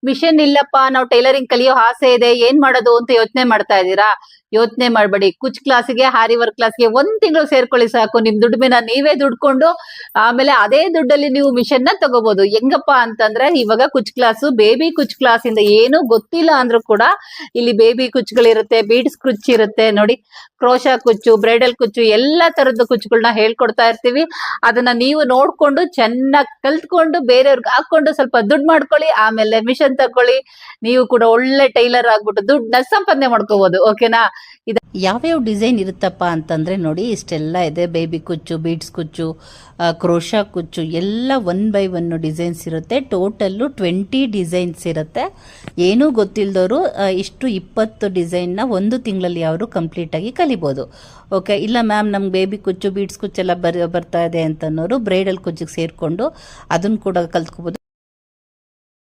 Mission ಇಲ್ಲಪ್ಪ ನಾವು tailoring ಕಲಿಯೋ ಆಸೆ ಇದೆ ಏನ್ ಮಾಡೋದು ಅಂತ ಯೋಚನೆ ಮಾಡ್ತಾ ಇದ್ದೀರಾ? ಯೋಚನೆ ಮಾಡ್ಬೇಡಿ. ಕುಚ್ ಕ್ಲಾಸ್‌ಗೆ, ಆರಿ ವರ್ಕ್ ಕ್ಲಾಸ್‌ಗೆ 1 ತಿಂಗಳು ಸೇರ್ಕೊಳ್ಳಿ ಸಾಕು. ನಿಮ್ ದುಡಿಮೆನ ನೀವೇ ದುಡ್ಕೊಂಡು ಆಮೇಲೆ ಅದೇ ದುಡ್ಡಲ್ಲಿ ನೀವು ಮಿಷನ್‌ನ ತಗೋಬಹುದು. ಹೆಂಗಪ್ಪಾ ಅಂತಂದ್ರೆ ಇವಾಗ ಕುಚ್ ಕ್ಲಾಸು, ಬೇಬಿ ಕುಚ್ ಕ್ಲಾಸ್ ಇಂದ ಏನು ಗೊತ್ತಿಲ್ಲ ಅಂದ್ರೂ ಕೂಡ ಇಲ್ಲಿ ಬೇಬಿ ಕುಚ್ಗಳಿರುತ್ತೆ, ಬೀಡ್ಸ್ ಕುಚ್ ಇರುತ್ತೆ ನೋಡಿ. ಕ್ರೋಶಾ ಕುಚ್ಚು, ಬ್ರೈಡಲ್ ಕುಚ್ಚು ಎಲ್ಲಾ ತರದ ಕುಚ್ಚುಗಳನ್ನ ಹೇಳ್ಕೊಡ್ತಾ ಇರ್ತೀವಿ. ಅದನ್ನ ನೀವು ನೋಡ್ಕೊಂಡು ಚೆನ್ನಾಗಿ ಕಲ್ತ್ಕೊಂಡು ಬೇರೆಯವ್ರಿಗೆ ಹಾಕೊಂಡು ಸ್ವಲ್ಪ ದುಡ್ಡು ಮಾಡ್ಕೊಳ್ಳಿ. ಆಮೇಲೆ ಮಿಷನ್ ತಗೊಳ್ಳಿ. ನೀವು ಕೂಡ ಒಳ್ಳೆ ಟೈಲರ್ ಆಗ್ಬಿಟ್ಟು ದುಡ್ಡನ್ನ ಸಂಪಾದನೆ ಮಾಡ್ಕೋಬಹುದು. ಓಕೆನಾ? ಯಾವ್ಯಾವ ಡಿಸೈನ್ ಇರುತ್ತಪ್ಪ ಅಂತಂದರೆ ನೋಡಿ, ಇಷ್ಟೆಲ್ಲ ಇದೆ. ಬೇಬಿ ಕುಚ್ಚು, ಬೀಡ್ಸ್ ಕುಚ್ಚು, ಕ್ರೋಶಾ ಕುಚ್ಚು ಎಲ್ಲ 1 by 1 ಡಿಸೈನ್ಸ್ ಇರುತ್ತೆ. ಟೋಟಲ್ಲು 20 ಡಿಸೈನ್ಸ್ ಇರುತ್ತೆ. ಏನೂ ಗೊತ್ತಿಲ್ಲದವರು ಇಷ್ಟು 20 ಡಿಸೈನ್ನ 1 ತಿಂಗಳಲ್ಲಿ ಅವರು ಕಂಪ್ಲೀಟಾಗಿ ಕಲಿಬೋದು. ಓಕೆ, ಇಲ್ಲ ಮ್ಯಾಮ್ ನಮ್ಗೆ ಬೇಬಿ ಕುಚ್ಚು, ಬೀಡ್ಸ್ ಕುಚ್ಚೆಲ್ಲ ಬರ್ತಾ ಇದೆ ಅಂತನೋರು ಬ್ರೈಡಲ್ ಕುಚ್ಚಿಗೆ ಸೇರಿಕೊಂಡು ಅದನ್ನು ಕೂಡ ಕಲ್ತ್ಕೋಬೋದು.